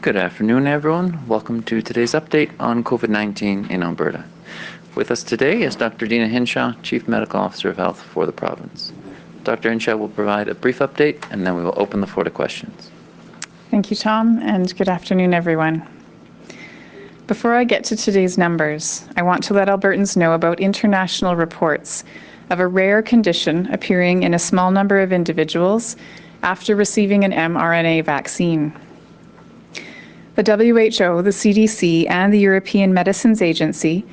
Good afternoon, everyone. Welcome to today's update on COVID-19 in Alberta. With us today is Dr. Deena Hinshaw, Chief Medical Officer of Health for the province. Dr. Hinshaw will provide a brief update, and then we will open the floor to questions. Thank you, Tom, and good afternoon, everyone. Before I get to today's numbers, I want to let Albertans know about international reports of a rare condition appearing in a small number of individuals after receiving an mRNA vaccine. The WHO, the CDC, and the European Medicines Agency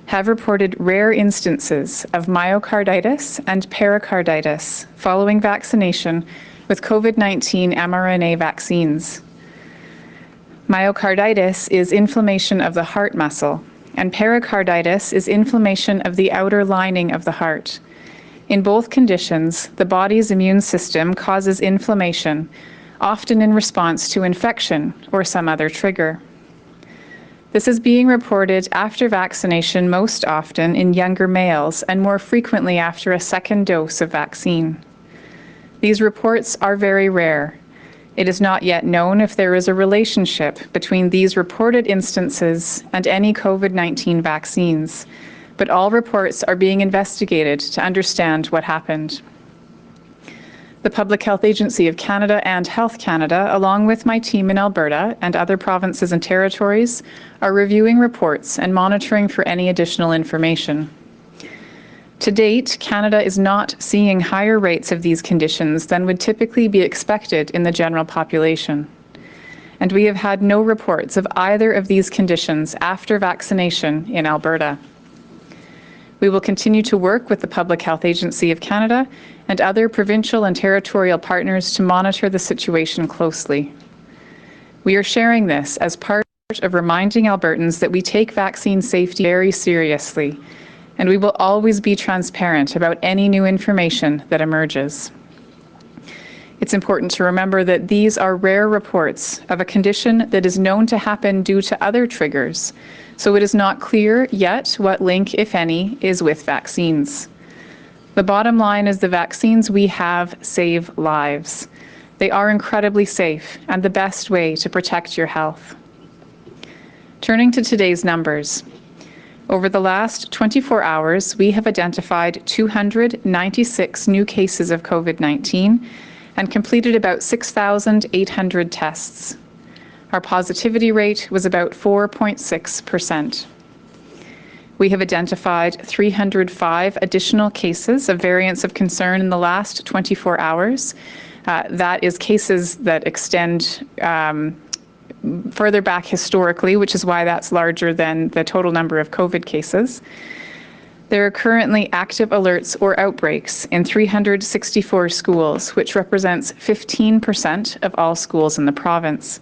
have reported rare instances of myocarditis and pericarditis following vaccination with COVID-19 mRNA vaccines. Myocarditis is inflammation of the heart muscle, and pericarditis is inflammation of the outer lining of the heart. In both conditions, the body's immune system causes inflammation, often in response to infection or some other trigger. This is being reported after vaccination most often in younger males and more frequently after a second dose of vaccine. These reports are very rare. It is not yet known if there is a relationship between these reported instances and any COVID-19 vaccines, but all reports are being investigated to understand what happened. The Public Health Agency of Canada and Health Canada, along with my team in Alberta and other provinces and territories, are reviewing reports and monitoring for any additional information. To date, Canada is not seeing higher rates of these conditions than would typically be expected in the general population. And we have had no reports of either of these conditions after vaccination in Alberta. We will continue to work with the Public Health Agency of Canada and other provincial and territorial partners to monitor the situation closely. We are sharing this as part of reminding Albertans that we take vaccine safety very seriously, and we will always be transparent about any new information that emerges. It's important to remember that these are rare reports of a condition that is known to happen due to other triggers, so it is not clear yet what link, if any, is with vaccines. The bottom line is the vaccines we have save lives. They are incredibly safe and the best way to protect your health. Turning to today's numbers. Over the last 24 hours, we have identified 296 new cases of COVID-19 and completed about 6,800 tests. Our positivity rate was about 4.6%. We have identified 305 additional cases of variants of concern in the last 24 hours. That is cases that extend further back historically, which is why that's larger than the total number of COVID cases. There are currently active alerts or outbreaks in 364 schools, which represents 15% of all schools in the province.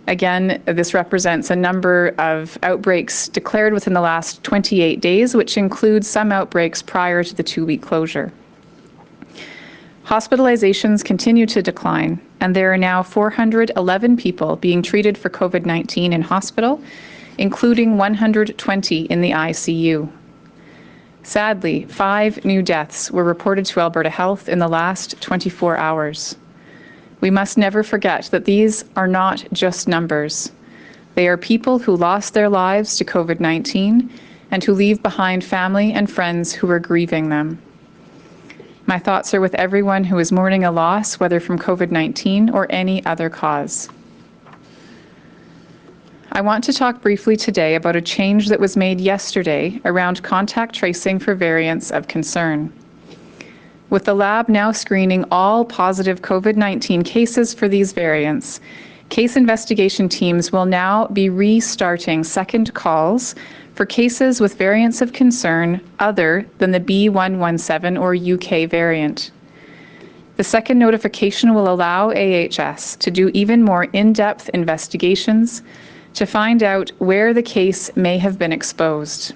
Again, this represents a number of outbreaks declared within the last 28 days, which includes some outbreaks prior to the 2-week closure. Hospitalizations continue to decline, and there are now 411 people being treated for COVID-19 in hospital, including 120 in the ICU. Sadly, 5 new deaths were reported to Alberta Health in the last 24 hours. We must never forget that these are not just numbers. They are people who lost their lives to COVID-19 and who leave behind family and friends who are grieving them. My thoughts are with everyone who is mourning a loss, whether from COVID-19 or any other cause. I want to talk briefly today about a change that was made yesterday around contact tracing for variants of concern. With the lab now screening all positive COVID-19 cases for these variants, case investigation teams will now be restarting second calls for cases with variants of concern other than the B.1.1.7 or UK variant. The second notification will allow AHS to do even more in-depth investigations to find out where the case may have been exposed.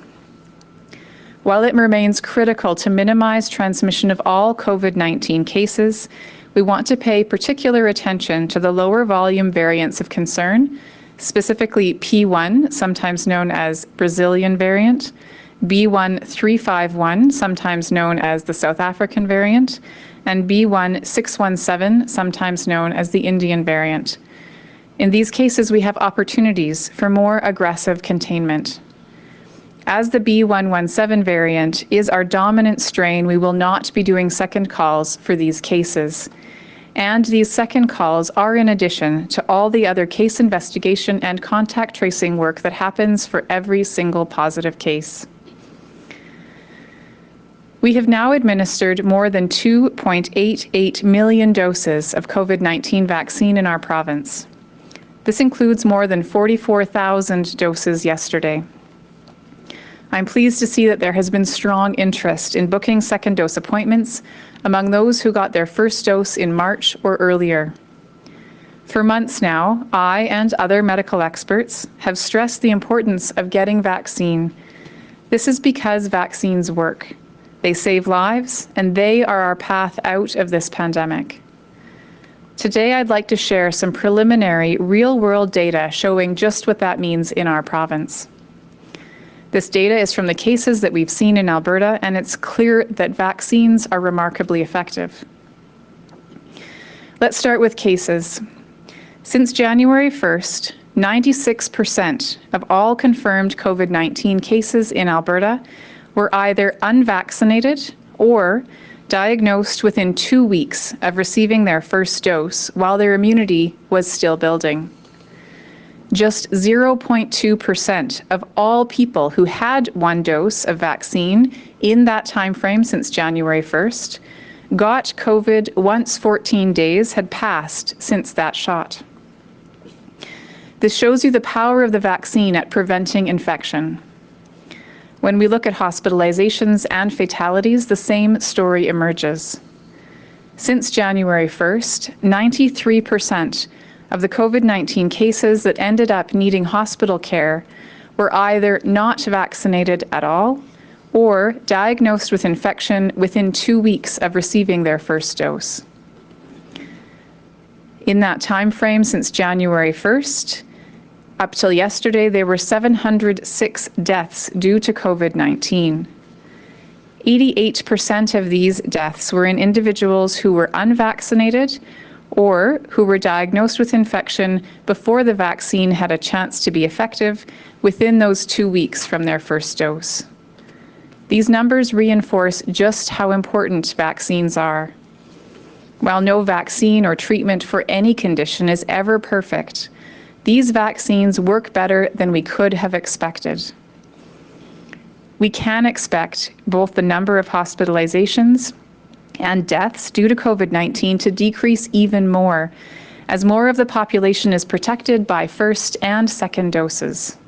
While it remains critical to minimize transmission of all COVID-19 cases, we want to pay particular attention to the lower volume variants of concern, specifically P1, sometimes known as Brazilian variant, B.1.351, sometimes known as the South African variant, and B.1.617, sometimes known as the Indian variant. In these cases, we have opportunities for more aggressive containment. As the B117 variant is our dominant strain, we will not be doing second calls for these cases. And these second calls are in addition to all the other case investigation and contact tracing work that happens for every single positive case. We have now administered more than 2.88 million doses of COVID-19 vaccine in our province. This includes more than 44,000 doses yesterday. I'm pleased to see that there has been strong interest in booking second dose appointments among those who got their first dose in March or earlier. For months now, I and other medical experts have stressed the importance of getting vaccine. This is because vaccines work. They save lives, and they are our path out of this pandemic. Today, I'd like to share some preliminary real-world data showing just what that means in our province. This data is from the cases that we've seen in Alberta, and it's clear that vaccines are remarkably effective. Let's start with cases. Since January 1st, 96% of all confirmed COVID-19 cases in Alberta were either unvaccinated or diagnosed within 2 weeks of receiving their first dose while their immunity was still building. Just 0.2% of all people who had one dose of vaccine in that time frame since January 1st got COVID once 14 days had passed since that shot. This shows you the power of the vaccine at preventing infection. When we look at hospitalizations and fatalities, the same story emerges. Since January 1st, 93% of the COVID-19 cases that ended up needing hospital care were either not vaccinated at all or diagnosed with infection within 2 weeks of receiving their first dose. In that time frame since January 1st, up till yesterday, there were 706 deaths due to COVID-19. 88% of these deaths were in individuals who were unvaccinated or who were diagnosed with infection before the vaccine had a chance to be effective within those 2 weeks from their first dose. These numbers reinforce just how important vaccines are. While no vaccine or treatment for any condition is ever perfect, these vaccines work better than we could have expected. We can expect both the number of hospitalizations and deaths due to COVID-19 to decrease even more as more of the population is protected by first and second doses.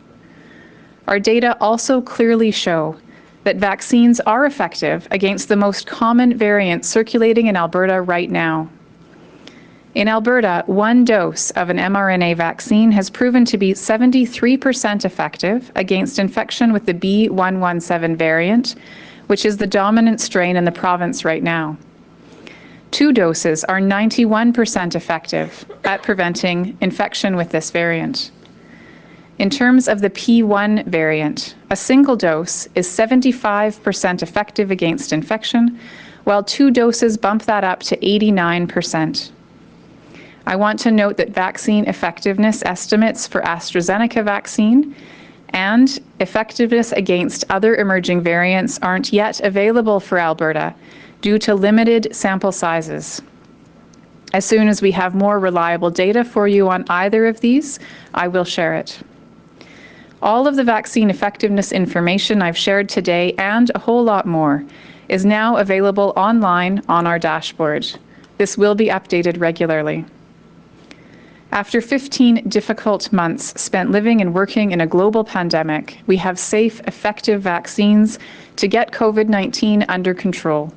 Our data also clearly show that vaccines are effective against the most common variants circulating in Alberta right now. In Alberta, one dose of an mRNA vaccine has proven to be 73% effective against infection with the B117 variant, which is the dominant strain in the province right now. 2 doses are 91% effective at preventing infection with this variant. In terms of the P1 variant, a single dose is 75% effective against infection, while 2 doses bump that up to 89%. I want to note that vaccine effectiveness estimates for AstraZeneca vaccine and effectiveness against other emerging variants aren't yet available for Alberta due to limited sample sizes. As soon as we have more reliable data for you on either of these, I will share it. All of the vaccine effectiveness information I've shared today and a whole lot more is now available online on our dashboard. This will be updated regularly. After 15 difficult months spent living and working in a global pandemic, we have safe, effective vaccines to get COVID-19 under control.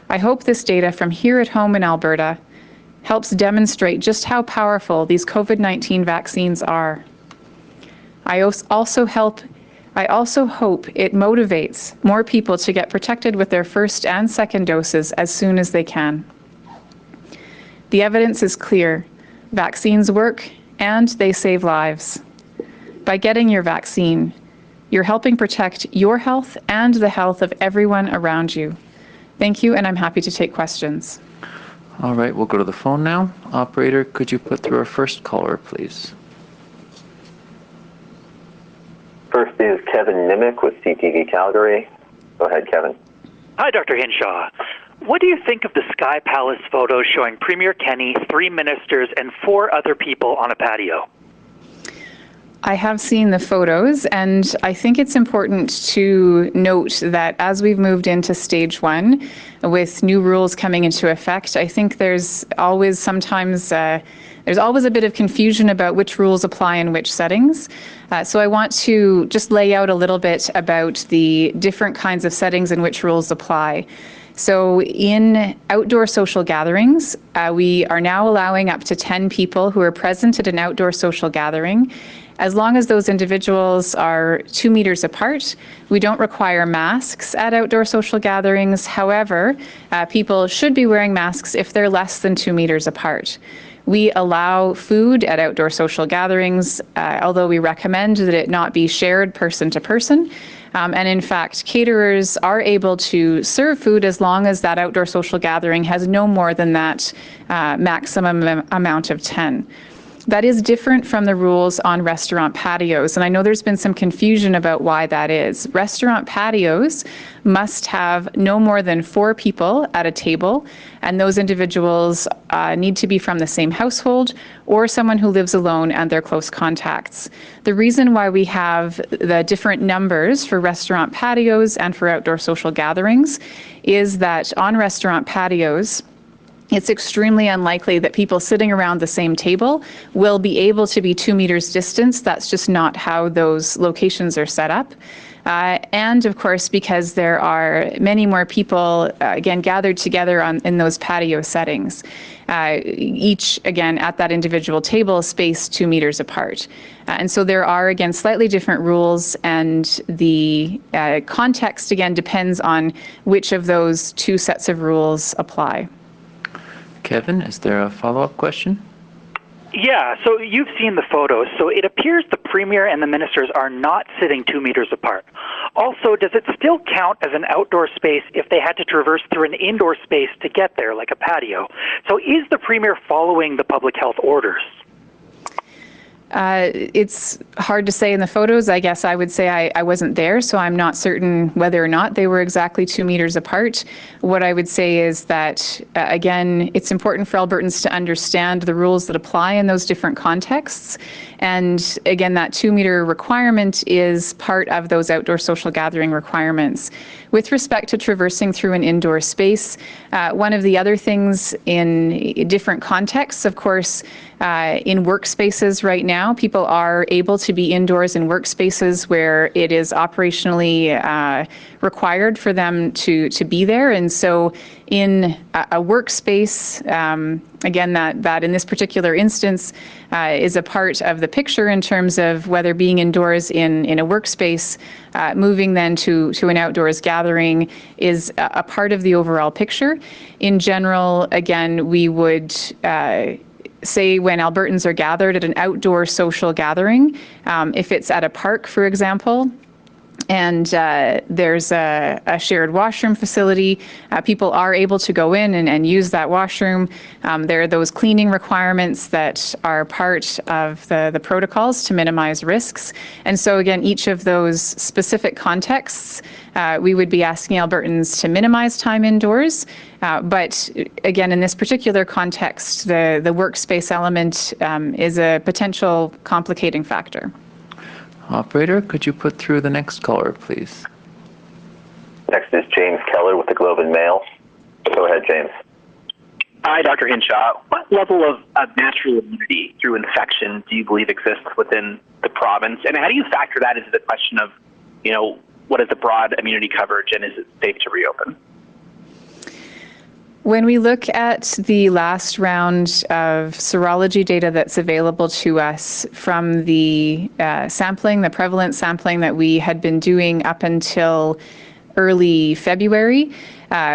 I hope this data from here at home in Alberta helps demonstrate just how powerful these COVID-19 vaccines are. I also hope it motivates more people to get protected with their first and second doses as soon as they can. The evidence is clear. Vaccines work and they save lives. By getting your vaccine, you're helping protect your health and the health of everyone around you. Thank you, and I'm happy to take questions. All right, we'll go to the phone now. Operator, could you put through our first caller, please? First is Kevin Nimick with CTV Calgary. Go ahead, Kevin. Hi, Dr. Hinshaw. What do you think of the Sky Palace photos showing Premier Kenney, 3 ministers, and 4 other people on a patio? I have seen the photos, and I think it's important to note that as we've moved into stage 1, with new rules coming into effect, I think there's always a bit of confusion about which rules apply in which settings. So I want to just lay out a little bit about the different kinds of settings in which rules apply. So in outdoor social gatherings, we are now allowing up to 10 people who are present at an outdoor social gathering. As long as those individuals are 2 meters apart, we don't require masks at outdoor social gatherings. However, people should be wearing masks if they're less than 2 meters apart. We allow food at outdoor social gatherings, although we recommend that it not be shared person to person. And in fact, caterers are able to serve food as long as that outdoor social gathering has no more than that maximum amount of 10. That is different from the rules on restaurant patios, and I know there's been some confusion about why that is. Restaurant patios must have no more than 4 people at a table, and those individuals need to be from the same household or someone who lives alone and their close contacts. The reason why we have the different numbers for restaurant patios and for outdoor social gatherings is that on restaurant patios, it's extremely unlikely that people sitting around the same table will be able to be 2 meters distance. That's just not how those locations are set up. And of course, because there are many more people, again, gathered together in those patio settings, each, again, at that individual table spaced 2 meters apart. And so there are, again, slightly different rules, and the context, again, depends on which of those 2 sets of rules apply. Kevin, is there a follow-up question? Yeah, so you've seen the photos. So it appears the Premier and the ministers are not sitting 2 meters apart. Also, does it still count as an outdoor space if they had to traverse through an indoor space to get there, like a patio? So is the Premier following the public health orders? It's hard to say in the photos. I guess I would say I wasn't there, so I'm not certain whether or not they were exactly 2 meters apart. What I would say is that, again, it's important for Albertans to understand the rules that apply in those different contexts. And again, that 2 meter requirement is part of those outdoor social gathering requirements. With respect to traversing through an indoor space, one of the other things in different contexts, of course, in workspaces right now, people are able to be indoors in workspaces where it is operationally required for them to be there. And so in a workspace, again, that in this particular instance is a part of the picture in terms of whether being indoors in a workspace, moving then to an outdoors gathering is a part of the overall picture. In general, again, we would say when Albertans are gathered at an outdoor social gathering, if it's at a park, for example, and there's a shared washroom facility, people are able to go in and use that washroom. There are those cleaning requirements that are part of the protocols to minimize risks. And so again, each of those specific contexts, we would be asking Albertans to minimize time indoors. But again, in this particular context, the workspace element is a potential complicating factor. Operator, could you put through the next caller, please? Next is James Keller with the Globe and Mail. Go ahead, James. Hi, Dr. Hinshaw. What level of natural immunity through infection do you believe exists within the province? And how do you factor that into the question of, what is the broad immunity coverage and is it safe to reopen? When we look at the last round of serology data that's available to us from the sampling, the prevalent sampling that we had been doing up until early February,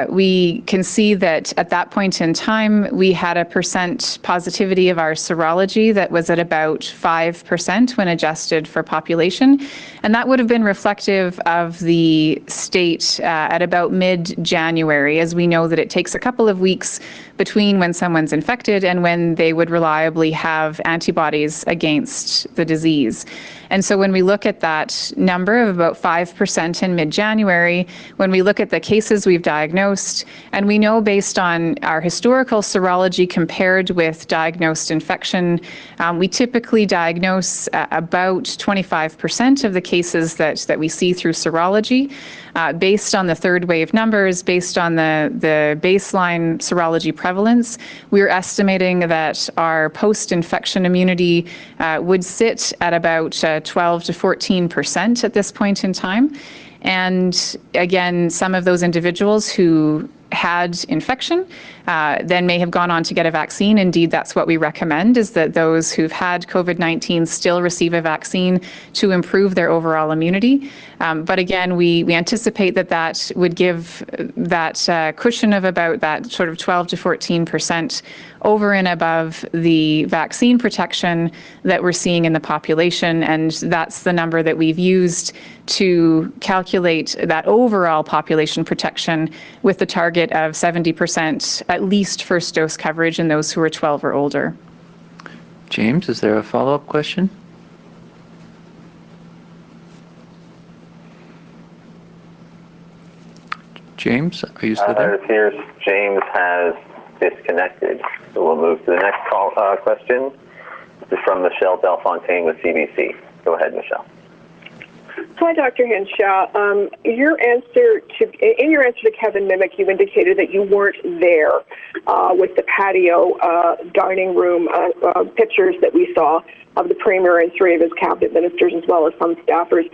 we can see that at that point in time, we had a percent positivity of our serology that was at about 5% when adjusted for population. And that would have been reflective of the state at about mid-January, as we know that it takes a couple of weeks between when someone's infected and when they would reliably have antibodies against the disease. And so when we look at that number of about 5% in mid-January, when we look at the cases we've diagnosed, and we know based on our historical serology compared with diagnosed infection, we typically diagnose about 25% of the cases that we see through serology. Based on the third wave numbers, based on the baseline serology prevalence, we're estimating that our post-infection immunity would sit at about 12 to 14% at this point in time. And again, some of those individuals who had infection then may have gone on to get a vaccine. Indeed, that's what we recommend, is that those who've had COVID-19 still receive a vaccine to improve their overall immunity. But again, we anticipate that would give that cushion of about that sort of 12 to 14% over and above the vaccine protection that we're seeing in the population. And that's the number that we've used to calculate that overall population protection, with the target of 70% at least first dose coverage in those who are 12 or older. James, is there a follow-up question? James, are you still there? It appears James has disconnected. So we'll move to the next question. This is from Michelle Belfontaine with CBC. Go ahead, Michelle. Hi, Dr. Hinshaw. In your answer to Kevin Mimick, you indicated that you weren't there with the patio dining room pictures that we saw of the Premier and 3 of his cabinet ministers, as well as some staffers.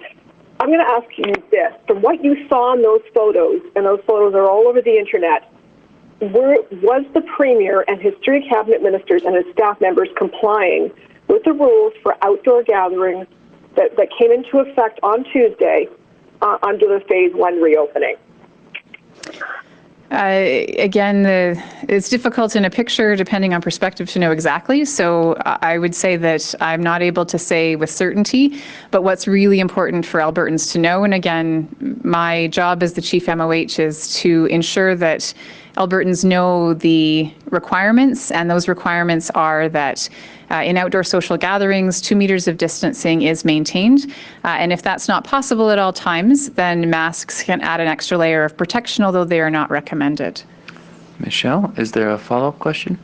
I'm going to ask you this. From what you saw in those photos, and those photos are all over the internet, was the Premier and his 3 cabinet ministers and his staff members complying with the rules for outdoor gatherings that came into effect on Tuesday under the Phase 1 reopening? Again, it's difficult in a picture, depending on perspective, to know exactly. So I would say that I'm not able to say with certainty, but what's really important for Albertans to know, and again, my job as the Chief MOH is to ensure that Albertans know the requirements, and those requirements are that in outdoor social gatherings, 2 meters of distancing is maintained. And if that's not possible at all times, then masks can add an extra layer of protection, although they are not recommended. Michelle, is there a follow-up question?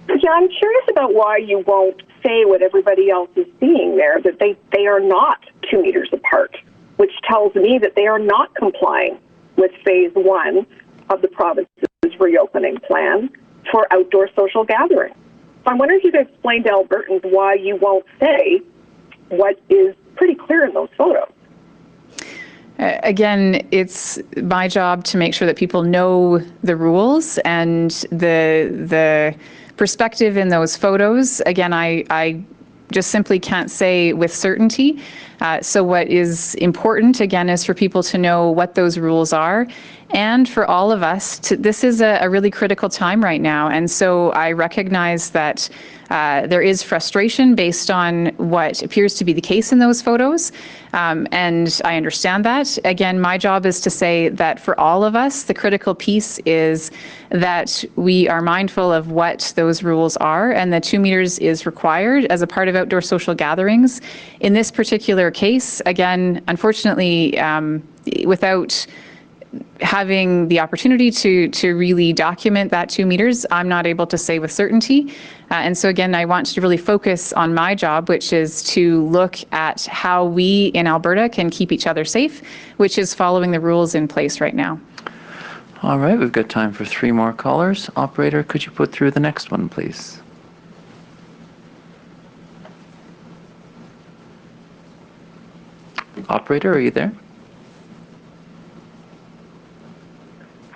Yeah, I'm curious about why you won't say what everybody else is seeing there, that they are not 2 meters apart, which tells me that they are not complying with Phase 1 of the province's reopening plan for outdoor social gatherings. So I'm wondering if you could explain to Albertans why you won't say what is pretty clear in those photos. Again, it's my job to make sure that people know the rules and the perspective in those photos. Again, I just simply can't say with certainty. So what is important, again, is for people to know what those rules are, and for all of us this is a really critical time right now. And so I recognize that there is frustration based on what appears to be the case in those photos. And I understand that. Again, my job is to say that for all of us, the critical piece is that we are mindful of what those rules are, and that 2 meters is required as a part of outdoor social gatherings. In this particular case, again, unfortunately, without having the opportunity to really document that 2 meters, I'm not able to say with certainty. And so again, I want to really focus on my job, which is to look at how we in Alberta can keep each other safe, which is following the rules in place right now. All right, we've got time for 3 more callers. Operator, could you put through the next one, please? Operator, are you there?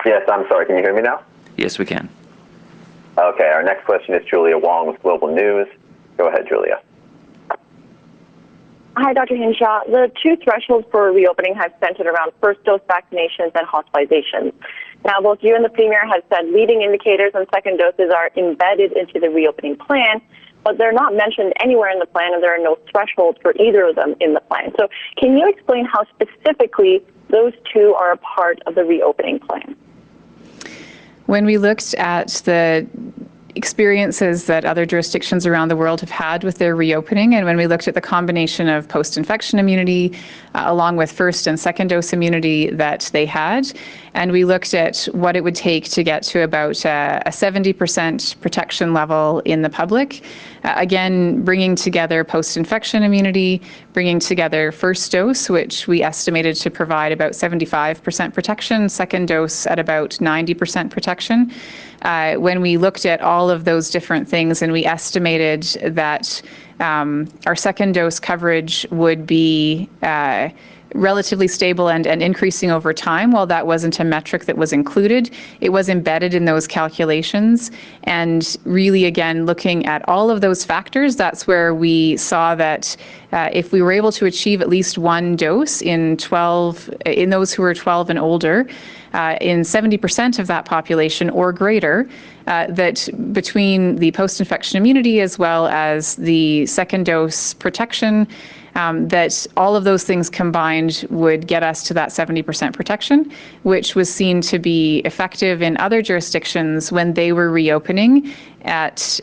Yes, I'm sorry. Can you hear me now? Yes, we can. Okay, our next question is Julia Wong with Global News. Go ahead, Julia. Hi, Dr. Hinshaw. The 2 thresholds for reopening have centered around first dose vaccinations and hospitalizations. Now, both you and the Premier have said leading indicators and second doses are embedded into the reopening plan, but they're not mentioned anywhere in the plan, and there are no thresholds for either of them in the plan. So can you explain how specifically those 2 are a part of the reopening plan? When we looked at the experiences that other jurisdictions around the world have had with their reopening, and when we looked at the combination of post-infection immunity along with first and second dose immunity that they had, and we looked at what it would take to get to about a 70% protection level in the public, again, bringing together post-infection immunity, bringing together first dose, which we estimated to provide about 75% protection, second dose at about 90% protection. When we looked at all of those different things and we estimated that our second dose coverage would be relatively stable and increasing over time, while that wasn't a metric that was included, it was embedded in those calculations. And really, again, looking at all of those factors, that's where we saw that if we were able to achieve at least one dose in those who are 12 and older, in 70% of that population or greater, that between the post-infection immunity as well as the second dose protection, that all of those things combined would get us to that 70% protection, which was seen to be effective in other jurisdictions when they were reopening at,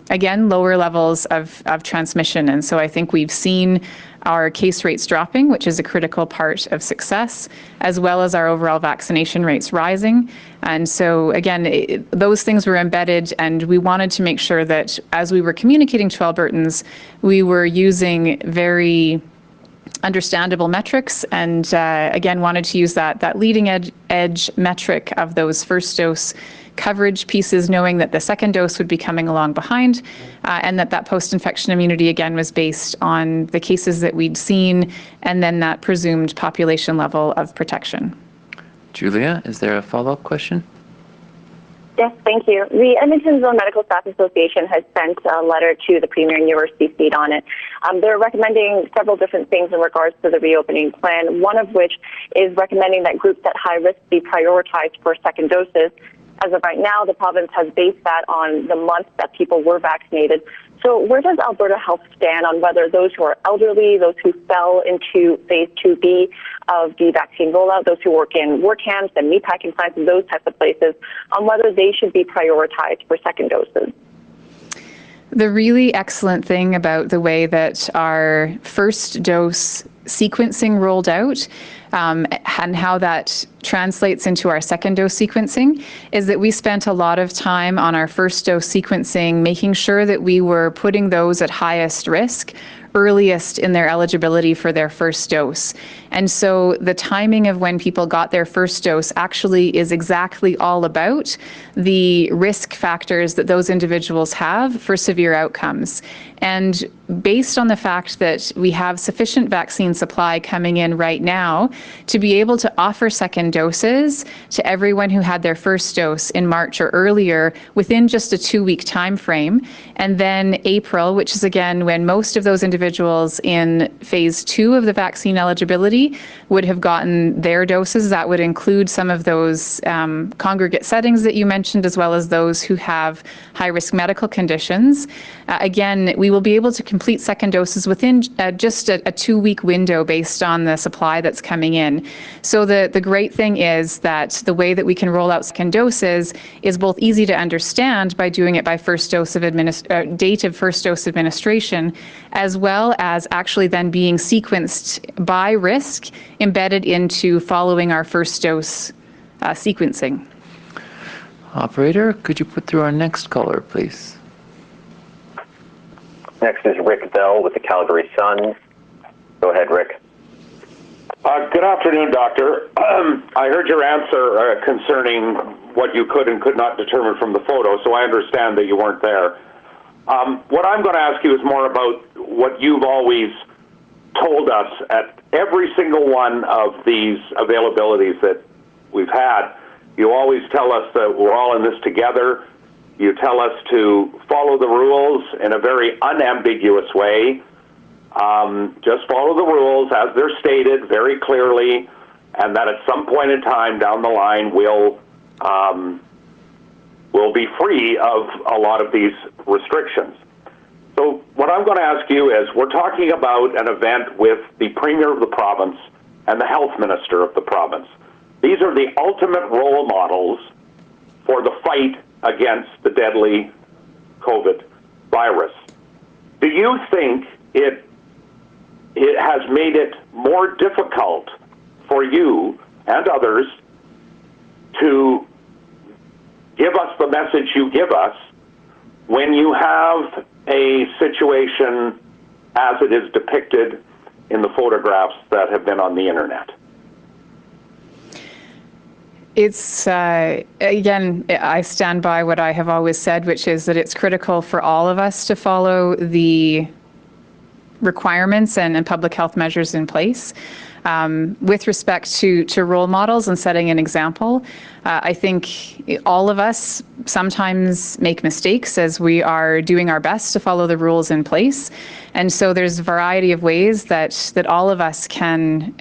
again, lower levels of transmission. And so I think we've seen our case rates dropping, which is a critical part of success, as well as our overall vaccination rates rising. And so, again, those things were embedded, and we wanted to make sure that as we were communicating to Albertans, we were using very understandable metrics, and again, wanted to use that leading edge metric of those first dose coverage pieces, knowing that the second dose would be coming along behind, and that post-infection immunity, again, was based on the cases that we'd seen, and then that presumed population level of protection. Julia, is there a follow-up question? Yes, thank you. The Edmonton Zone Medical Staff Association has sent a letter to the Premier, and you were CC'd on it. They're recommending several different things in regards to the reopening plan, one of which is recommending that groups at high risk be prioritized for second doses. As of right now, the province has based that on the month that people were vaccinated. So where does Alberta Health stand on whether those who are elderly, those who fell into phase 2B of the vaccine rollout, those who work in work camps and meatpacking plants and those types of places, on whether they should be prioritized for second doses? The really excellent thing about the way that our first dose sequencing rolled out and how that translates into our second dose sequencing is that we spent a lot of time on our first dose sequencing, making sure that we were putting those at highest risk earliest in their eligibility for their first dose. And so the timing of when people got their first dose actually is exactly all about the risk factors that those individuals have for severe outcomes. And based on the fact that we have sufficient vaccine supply coming in right now to be able to offer second doses to everyone who had their first dose in March or earlier within just a 2-week time frame, and then April, which is again when most of those individuals in phase 2 of the vaccine eligibility would have gotten their doses. That would include some of those congregate settings that you mentioned, as well as those who have high-risk medical conditions. Again, we will be able to complete second doses within just a 2-week window based on the supply that's coming in. So the great thing is that the way that we can roll out second doses is both easy to understand by doing it by first dose of date of first dose administration, as well as actually then being sequenced by risk embedded into following our first dose sequencing. Operator, could you put through our next caller, please? Next is Rick Bell with the Calgary Sun. Go ahead, Rick. Good afternoon, Doctor. I heard your answer concerning what you could and could not determine from the photo, so I understand that you weren't there. What I'm going to ask you is more about what you've always told us at every single one of these availabilities that we've had. You always tell us that we're all in this together. You tell us to follow the rules in a very unambiguous way. Just follow the rules as they're stated very clearly, and that at some point in time down the line we'll be free of a lot of these restrictions. So what I'm going to ask you is, we're talking about an event with the Premier of the province and the Health Minister of the province. These are the ultimate role models for the fight against the deadly COVID virus. Do you think it has made it more difficult for you and others to give us the message you give us when you have a situation as it is depicted in the photographs that have been on the internet? It's, again, I stand by what I have always said, which is that it's critical for all of us to follow the requirements and public health measures in place. With respect to role models and setting an example, I think all of us sometimes make mistakes as we are doing our best to follow the rules in place. And so there's a variety of ways that all of us can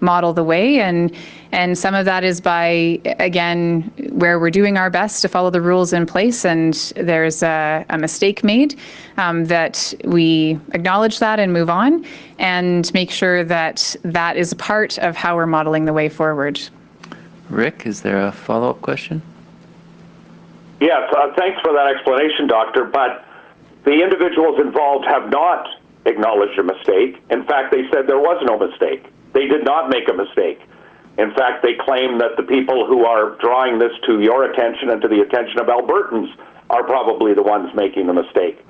model the way. And some of that is by, again, where we're doing our best to follow the rules in place and there's a mistake made, that we acknowledge that and move on and make sure that that is a part of how we're modeling the way forward. Rick, is there a follow-up question? Yes, thanks for that explanation, Doctor, but the individuals involved have not acknowledged a mistake. In fact, they said there was no mistake. They did not make a mistake. In fact, they claim that the people who are drawing this to your attention and to the attention of Albertans are probably the ones making the mistake.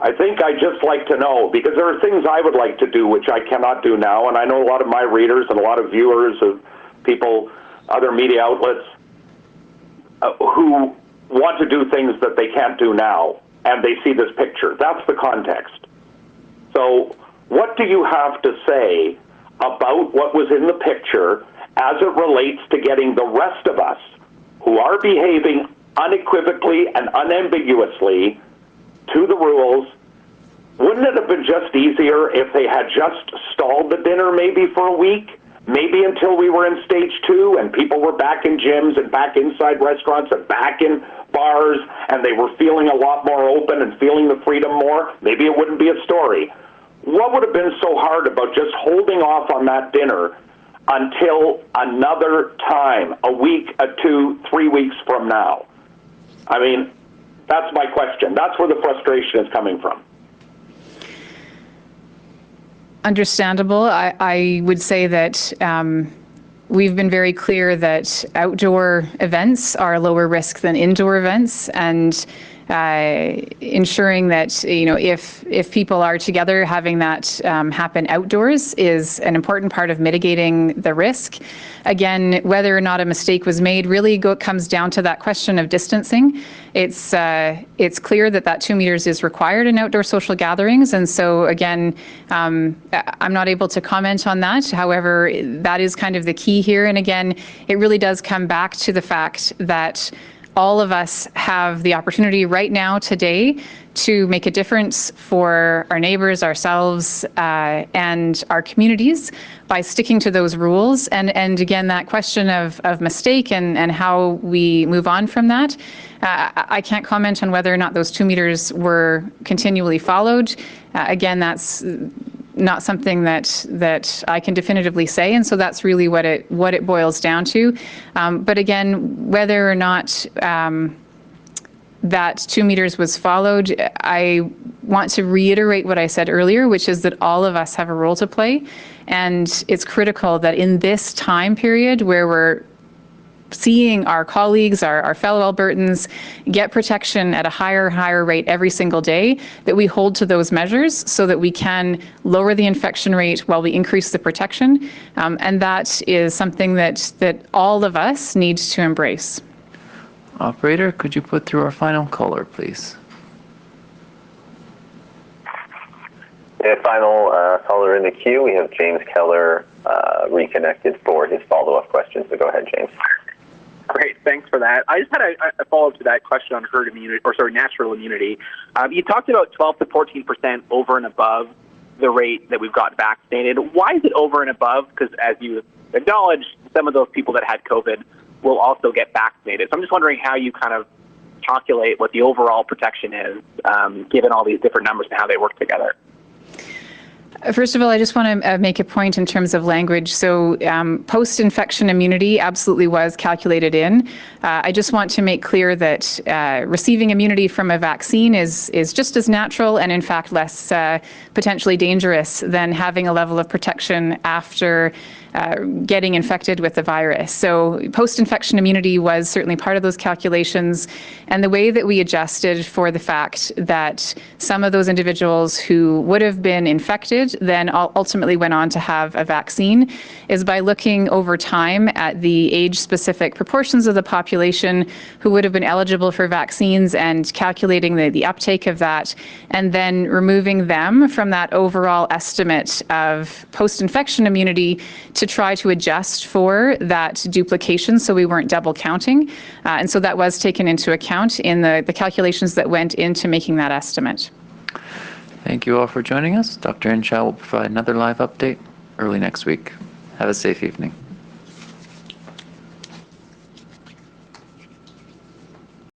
I think I'd just like to know, because there are things I would like to do which I cannot do now, and I know a lot of my readers and a lot of viewers of people, other media outlets, who want to do things that they can't do now, and they see this picture. That's the context. So what do you have to say about what was in the picture as it relates to getting the rest of us who are behaving unequivocally and unambiguously to the rules? Wouldn't it have been just easier if they had just stalled the dinner maybe for a week, maybe until we were in stage 2 and people were back in gyms and back inside restaurants and back in bars and they were feeling a lot more open and feeling the freedom more? Maybe it wouldn't be a story. What would have been so hard about just holding off on that dinner until another time, a week, 2, 3 weeks from now? I mean, that's my question. That's where the frustration is coming from. Understandable. I would say that we've been very clear that outdoor events are lower risk than indoor events, and ensuring that, you know, if people are together, having that happen outdoors is an important part of mitigating the risk. Again, whether or not a mistake was made really comes down to that question of distancing. It's clear that 2 meters is required in outdoor social gatherings, and so again, I'm not able to comment on that. However, that is kind of the key here, and again, it really does come back to the fact that all of us have the opportunity right now, today, to make a difference for our neighbours, ourselves, and our communities by sticking to those rules. And again, that question of mistake and how we move on from that, I can't comment on whether or not those 2 meters were continually followed. Again, that's not something that I can definitively say, and so that's really what it boils down to. But again, whether or not that 2 meters was followed, I want to reiterate what I said earlier, which is that all of us have a role to play, and it's critical that in this time period where we're seeing our colleagues, our fellow Albertans get protection at a higher rate every single day, that we hold to those measures so that we can lower the infection rate while we increase the protection. And that is something that all of us need to embrace. Operator, could you put through our final caller, please? The final caller in the queue, we have James Keller reconnected for his follow-up question. So go ahead, James. Great, thanks for that. I just had a follow-up to that question on herd immunity, natural immunity. You talked about 12 to 14% over and above the rate that we've got vaccinated. Why is it over and above? Because as you acknowledged, some of those people that had COVID will also get vaccinated. So I'm just wondering how you kind of calculate what the overall protection is, given all these different numbers and how they work together. First of all, I just want to make a point in terms of language. So post-infection immunity absolutely was calculated in. I just want to make clear that receiving immunity from a vaccine is just as natural and in fact less potentially dangerous than having a level of protection after getting infected with the virus. So post-infection immunity was certainly part of those calculations, and the way that we adjusted for the fact that some of those individuals who would have been infected then ultimately went on to have a vaccine is by looking over time at the age-specific proportions of the population who would have been eligible for vaccines and calculating the uptake of that, and then removing them from that overall estimate of post-infection immunity to try to adjust for that duplication so we weren't double counting. And so that was taken into account in the calculations that went into making that estimate. Thank you all for joining us. Dr. Hinshaw will provide another live update early next week. Have a safe evening.